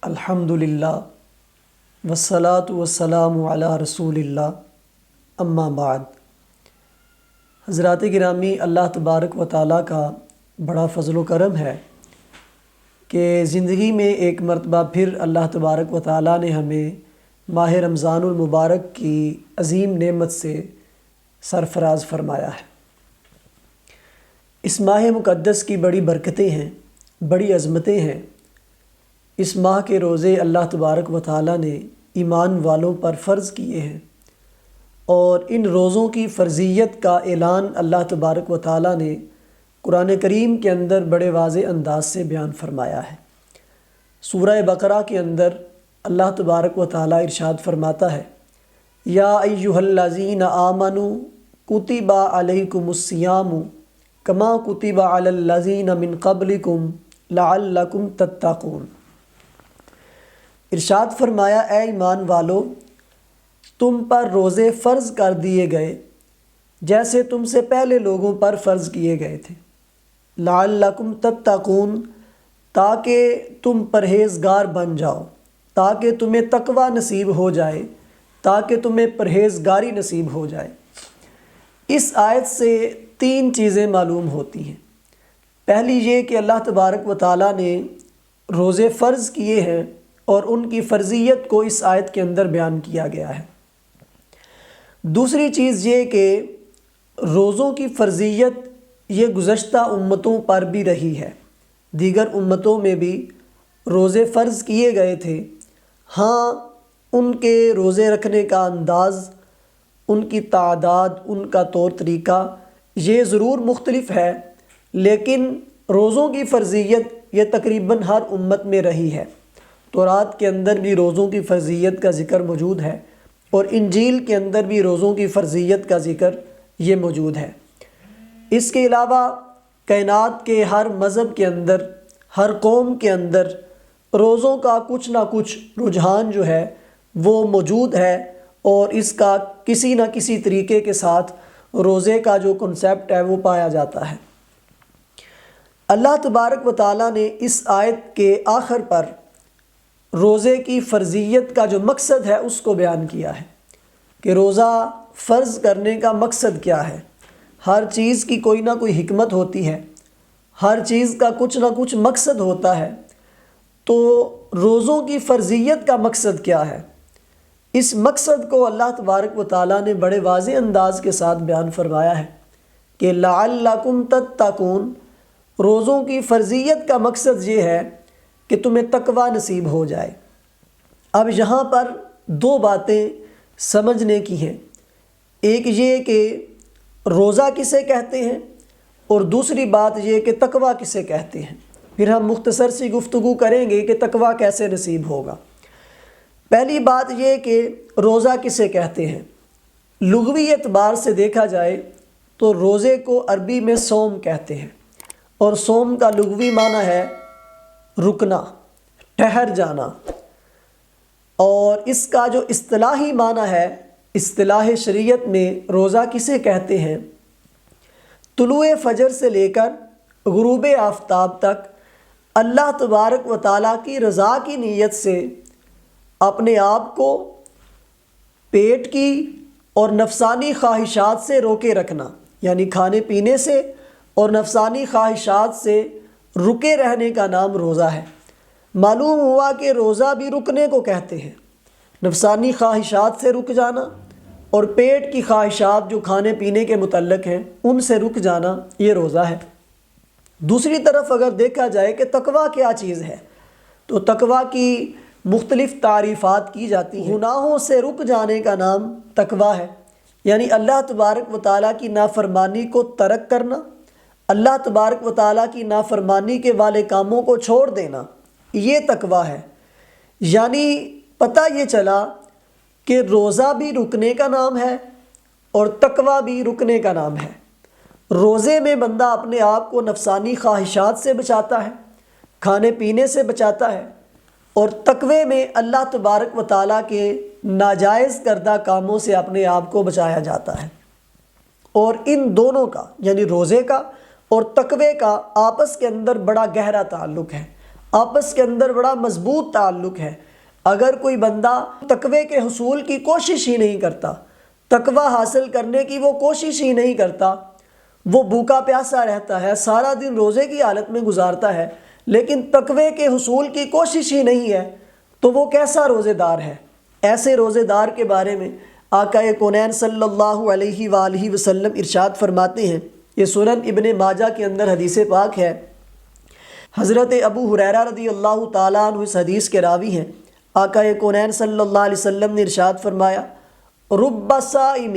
الحمدللہ والصلاة والسلام علی رسول اللہ اما بعد۔ حضرات گرامی، اللہ تبارک و تعالیٰ کا بڑا فضل و کرم ہے کہ زندگی میں ایک مرتبہ پھر اللہ تبارک و تعالیٰ نے ہمیں ماہ رمضان المبارک کی عظیم نعمت سے سرفراز فرمایا ہے۔ اس ماہ مقدس کی بڑی برکتیں ہیں، بڑی عظمتیں ہیں۔ اس ماہ کے روزے اللہ تبارک و تعالیٰ نے ایمان والوں پر فرض کیے ہیں، اور ان روزوں کی فرضیت کا اعلان اللہ تبارک و تعالیٰ نے قرآن کریم کے اندر بڑے واضح انداز سے بیان فرمایا ہے۔ سورہ بقرہ کے اندر اللہ تبارک و تعالیٰ ارشاد فرماتا ہے، یا ایھا الذین آمنوا کتب علیکم الصیام کما کتب علی الذین من قبلکم لعلکم تتقون۔ ارشاد فرمایا، اے ایمان والو، تم پر روزے فرض کر دیے گئے جیسے تم سے پہلے لوگوں پر فرض کیے گئے تھے، لعلکم تتقون، تاکہ تم پرہیزگار بن جاؤ، تاکہ تمہیں تقوی نصیب ہو جائے، تاکہ تمہیں پرہیزگاری نصیب ہو جائے۔ اس آیت سے تین چیزیں معلوم ہوتی ہیں۔ پہلی یہ کہ اللہ تبارک و تعالیٰ نے روزے فرض کیے ہیں اور ان کی فرضیت کو اس آیت کے اندر بیان کیا گیا ہے۔ دوسری چیز یہ کہ روزوں کی فرضیت یہ گزشتہ امتوں پر بھی رہی ہے، دیگر امتوں میں بھی روزے فرض کیے گئے تھے۔ ہاں، ان کے روزے رکھنے کا انداز، ان کی تعداد، ان کا طور طریقہ یہ ضرور مختلف ہے، لیکن روزوں کی فرضیت یہ تقریباً ہر امت میں رہی ہے۔ تورات کے اندر بھی روزوں کی فرضیت کا ذکر موجود ہے، اور انجیل کے اندر بھی روزوں کی فرضیت کا ذکر یہ موجود ہے۔ اس کے علاوہ کائنات کے ہر مذہب کے اندر، ہر قوم کے اندر روزوں کا کچھ نہ کچھ رجحان جو ہے وہ موجود ہے، اور اس کا کسی نہ کسی طریقے کے ساتھ روزے کا جو کنسیپٹ ہے وہ پایا جاتا ہے۔ اللہ تبارک و تعالیٰ نے اس آیت کے آخر پر روزے کی فرضیت کا جو مقصد ہے اس کو بیان کیا ہے کہ روزہ فرض کرنے کا مقصد کیا ہے۔ ہر چیز کی کوئی نہ کوئی حکمت ہوتی ہے، ہر چیز کا کچھ نہ کچھ مقصد ہوتا ہے، تو روزوں کی فرضیت کا مقصد کیا ہے؟ اس مقصد کو اللہ تبارک و تعالیٰ نے بڑے واضح انداز کے ساتھ بیان فرمایا ہے کہ لعلکم تتقون، روزوں کی فرضیت کا مقصد یہ ہے کہ تمہیں تقوی نصیب ہو جائے۔ اب یہاں پر دو باتیں سمجھنے کی ہیں، ایک یہ کہ روزہ کسے کہتے ہیں، اور دوسری بات یہ کہ تقوی کسے کہتے ہیں۔ پھر ہم مختصر سی گفتگو کریں گے کہ تقوی کیسے نصیب ہوگا۔ پہلی بات یہ کہ روزہ کسے کہتے ہیں۔ لغوی اعتبار سے دیکھا جائے تو روزے کو عربی میں صوم کہتے ہیں، اور صوم کا لغوی معنی ہے رکنا، ٹھہر جانا، اور اس کا جو اصطلاحی معنی ہے، اصطلاح شریعت میں روزہ کسے کہتے ہیں، طلوع فجر سے لے کر غروب آفتاب تک اللہ تبارک و تعالیٰ کی رضا کی نیت سے اپنے آپ کو پیٹ کی اور نفسانی خواہشات سے روکے رکھنا، یعنی کھانے پینے سے اور نفسانی خواہشات سے رکے رہنے کا نام روزہ ہے۔ معلوم ہوا کہ روزہ بھی رکنے کو کہتے ہیں، نفسانی خواہشات سے رک جانا اور پیٹ کی خواہشات جو کھانے پینے کے متعلق ہیں ان سے رک جانا، یہ روزہ ہے۔ دوسری طرف اگر دیکھا جائے کہ تقوی کیا چیز ہے، تو تقوی کی مختلف تعریفات کی جاتی ہیں۔ گناہوں سے رک جانے کا نام تقوی ہے، یعنی اللہ تبارک و تعالیٰ کی نافرمانی کو ترک کرنا، اللہ تبارک و تعالیٰ کی نافرمانی کے والے کاموں کو چھوڑ دینا، یہ تقوی ہے۔ یعنی پتہ یہ چلا کہ روزہ بھی رکنے کا نام ہے اور تقوی بھی رکنے کا نام ہے۔ روزے میں بندہ اپنے آپ کو نفسانی خواہشات سے بچاتا ہے، کھانے پینے سے بچاتا ہے، اور تقوی میں اللہ تبارک و تعالیٰ کے ناجائز کردہ کاموں سے اپنے آپ کو بچایا جاتا ہے۔ اور ان دونوں کا، یعنی روزے کا اور تقوی کا، آپس کے اندر بڑا گہرا تعلق ہے، آپس کے اندر بڑا مضبوط تعلق ہے۔ اگر کوئی بندہ تقوی کے حصول کی کوشش ہی نہیں کرتا، تقوی حاصل کرنے کی وہ کوشش ہی نہیں کرتا، وہ بھوکا پیاسا رہتا ہے، سارا دن روزے کی حالت میں گزارتا ہے، لیکن تقوی کے حصول کی کوشش ہی نہیں ہے، تو وہ کیسا روزے دار ہے؟ ایسے روزے دار کے بارے میں آقا کونین صلی اللہ علیہ وآلہ وسلم ارشاد فرماتے ہیں، یہ سنن ابن ماجہ کے اندر حدیث پاک ہے۔ حضرت ابو ہریرہ رضی اللہ تعالیٰ عنہ اس حدیث کے راوی ہیں۔ آقا کونین صلی اللہ علیہ وسلم نے ارشاد فرمایا، رب صائم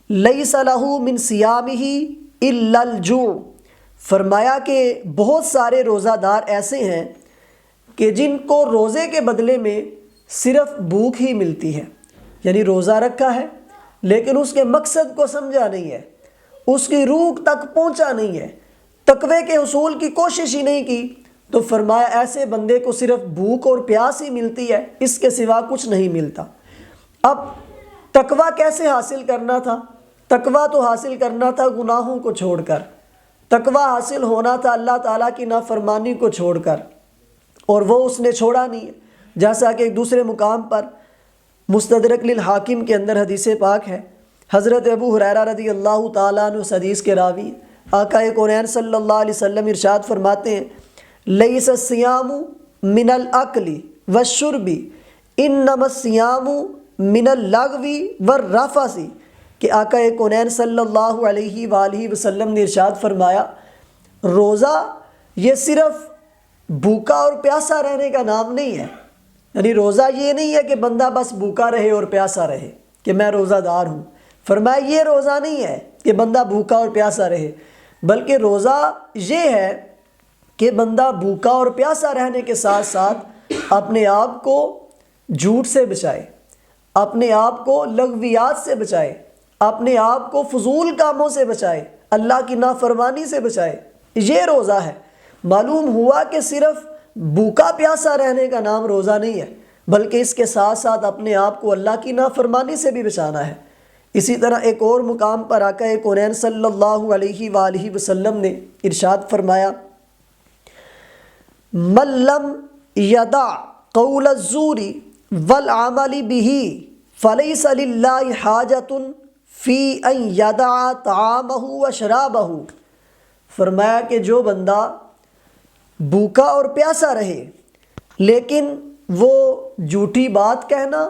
لیس لہ من صیامہ الا الجوع، فرمایا کہ بہت سارے روزہ دار ایسے ہیں کہ جن کو روزے کے بدلے میں صرف بھوک ہی ملتی ہے، یعنی روزہ رکھا ہے لیکن اس کے مقصد کو سمجھا نہیں ہے، اس کی روح تک پہنچا نہیں ہے، تقوی کے حصول کی کوشش ہی نہیں کی، تو فرمایا ایسے بندے کو صرف بھوک اور پیاس ہی ملتی ہے، اس کے سوا کچھ نہیں ملتا۔ اب تقوی کیسے حاصل کرنا تھا؟ تقوی تو حاصل کرنا تھا گناہوں کو چھوڑ کر، تقوی حاصل ہونا تھا اللہ تعالیٰ کی نافرمانی کو چھوڑ کر، اور وہ اس نے چھوڑا نہیں ہے۔ جیسا کہ ایک دوسرے مقام پر مستدرک للحاکم کے اندر حدیث پاک ہے، حضرت ابو ہریرہ رضی اللہ تعالیٰ عنہ اس حدیث کے راوی، آقا کونین صلی اللہ علیہ وسلم ارشاد فرماتے ہیں، لیس الصیام من الاکل والشرب انما الصیام من اللغو والرفث، کہ آقا کونین صلی اللہ علیہ وآلہ وسلم نے ارشاد فرمایا، روزہ یہ صرف بھوکا اور پیاسا رہنے کا نام نہیں ہے، یعنی روزہ یہ نہیں ہے کہ بندہ بس بھوکا رہے اور پیاسا رہے کہ میں روزہ دار ہوں۔ فرمایا یہ روزہ نہیں ہے کہ بندہ بھوکا اور پیاسا رہے، بلکہ روزہ یہ ہے کہ بندہ بھوکا اور پیاسا رہنے کے ساتھ ساتھ اپنے آپ کو جھوٹ سے بچائے، اپنے آپ کو لغویات سے بچائے، اپنے آپ کو فضول کاموں سے بچائے، اللہ کی نافرمانی سے بچائے، یہ روزہ ہے۔ معلوم ہوا کہ صرف بھوکا پیاسا رہنے کا نام روزہ نہیں ہے، بلکہ اس کے ساتھ ساتھ اپنے آپ کو اللہ کی نافرمانی سے بھی بچانا ہے۔ اسی طرح ایک اور مقام پر آقا کونین صلی اللہ علیہ وآلہ وسلم نے ارشاد فرمایا، من لم یدع قول الزور والعمل به فلیس للہ حاجۃ فی ان یدع طعامہ وشرابہ، فرمایا کہ جو بندہ بھوکا اور پیاسا رہے لیکن وہ جھوٹی بات کہنا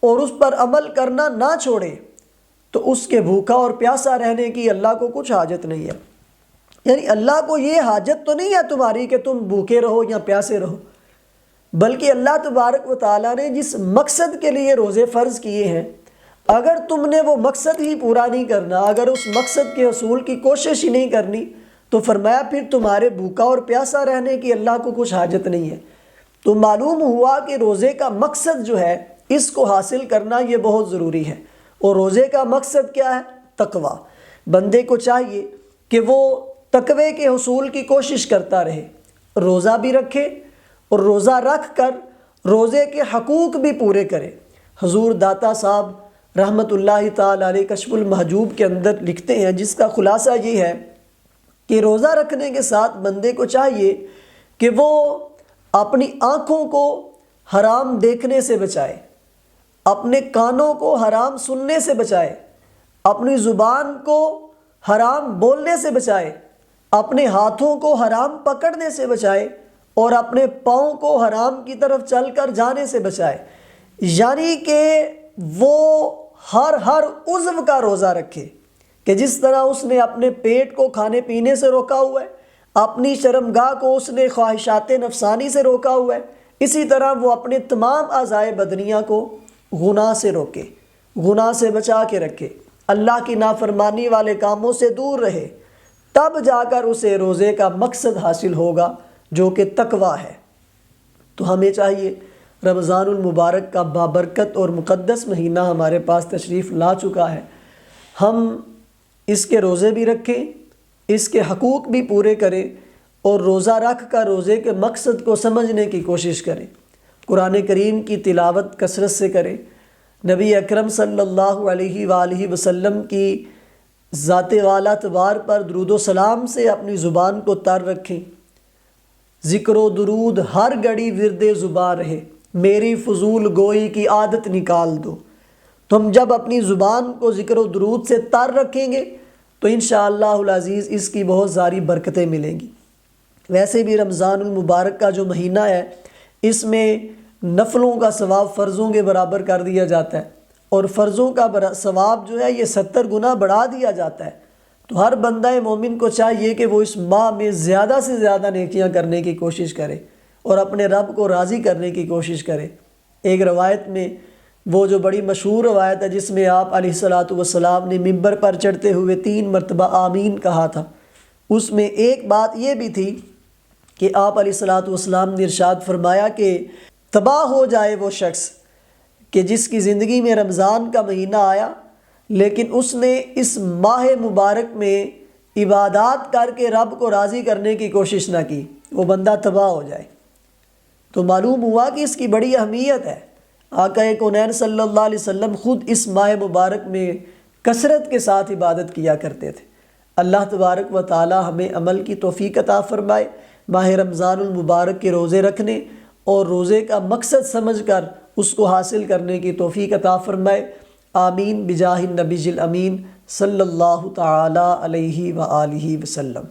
اور اس پر عمل کرنا نہ چھوڑے، تو اس کے بھوکا اور پیاسا رہنے کی اللہ کو کچھ حاجت نہیں ہے۔ یعنی اللہ کو یہ حاجت تو نہیں ہے تمہاری کہ تم بھوکے رہو یا پیاسے رہو، بلکہ اللہ تبارک و تعالیٰ نے جس مقصد کے لیے روزے فرض کیے ہیں، اگر تم نے وہ مقصد ہی پورا نہیں کرنا، اگر اس مقصد کے حصول کی کوشش ہی نہیں کرنی، تو فرمایا پھر تمہارے بھوکا اور پیاسا رہنے کی اللہ کو کچھ حاجت نہیں ہے۔ تو معلوم ہوا کہ روزے کا مقصد جو ہے اس کو حاصل کرنا یہ بہت ضروری ہے، اور روزے کا مقصد کیا ہے؟ تقوی۔ بندے کو چاہیے کہ وہ تقوی کے حصول کی کوشش کرتا رہے، روزہ بھی رکھے اور روزہ رکھ کر روزے کے حقوق بھی پورے کرے۔ حضور داتا صاحب رحمۃ اللہ تعالی علیہ کشف المحجوب کے اندر لکھتے ہیں، جس کا خلاصہ یہ ہے کہ روزہ رکھنے کے ساتھ بندے کو چاہیے کہ وہ اپنی آنکھوں کو حرام دیکھنے سے بچائے، اپنے کانوں کو حرام سننے سے بچائے، اپنی زبان کو حرام بولنے سے بچائے، اپنے ہاتھوں کو حرام پکڑنے سے بچائے، اور اپنے پاؤں کو حرام کی طرف چل کر جانے سے بچائے۔ یعنی کہ وہ ہر عضو کا روزہ رکھے، کہ جس طرح اس نے اپنے پیٹ کو کھانے پینے سے روکا ہوا ہے، اپنی شرمگاہ کو اس نے خواہشات نفسانی سے روکا ہوا ہے، اسی طرح وہ اپنے تمام اعضائے بدنیہ کو گناہ سے روکے، گناہ سے بچا کے رکھے، اللہ کی نافرمانی والے کاموں سے دور رہے، تب جا کر اسے روزے کا مقصد حاصل ہوگا جو کہ تقوی ہے۔ تو ہمیں چاہیے، رمضان المبارک کا بابرکت اور مقدس مہینہ ہمارے پاس تشریف لا چکا ہے، ہم اس کے روزے بھی رکھیں، اس کے حقوق بھی پورے کریں، اور روزہ رکھ کر روزے کے مقصد کو سمجھنے کی کوشش کریں، قرآن کریم کی تلاوت کثرت سے کریں، نبی اکرم صلی اللہ علیہ وآلہ وسلم کی ذات والا تبار پر درود و سلام سے اپنی زبان کو تر رکھیں، ذکر و درود ہر گھڑی ورد زباں رہے، میری فضول گوئی کی عادت نکال دو۔ تم جب اپنی زبان کو ذکر و درود سے تر رکھیں گے تو انشاءاللہ العزیز اس کی بہت ساری برکتیں ملیں گی۔ ویسے بھی رمضان المبارک کا جو مہینہ ہے اس میں نفلوں کا ثواب فرضوں کے برابر کر دیا جاتا ہے، اور فرضوں کا ثواب جو ہے یہ 70 گنا بڑھا دیا جاتا ہے۔ تو ہر بندہ مومن کو چاہیے کہ وہ اس ماہ میں زیادہ سے زیادہ نیکیاں کرنے کی کوشش کرے اور اپنے رب کو راضی کرنے کی کوشش کرے۔ ایک روایت میں، وہ جو بڑی مشہور روایت ہے جس میں آپ علیہ الصلوۃ والسلام نے ممبر پر چڑھتے ہوئے 3 مرتبہ آمین کہا تھا، اس میں ایک بات یہ بھی تھی کہ آپ علیہ الصلوۃ والسلام نے ارشاد فرمایا کہ تباہ ہو جائے وہ شخص کہ جس کی زندگی میں رمضان کا مہینہ آیا لیکن اس نے اس ماہ مبارک میں عبادات کر کے رب کو راضی کرنے کی کوشش نہ کی، وہ بندہ تباہ ہو جائے۔ تو معلوم ہوا کہ اس کی بڑی اہمیت ہے۔ آقا کونین صلی اللہ علیہ وسلم خود اس ماہ مبارک میں کثرت کے ساتھ عبادت کیا کرتے تھے۔ اللہ تبارک و تعالی ہمیں عمل کی توفیق عطا فرمائے، ماہ رمضان المبارک کے روزے رکھنے اور روزے کا مقصد سمجھ کر اس کو حاصل کرنے کی توفیق عطا فرمائے۔ آمین بجاہ النبی الامین صلی اللہ تعالی علیہ وآلہ وسلم۔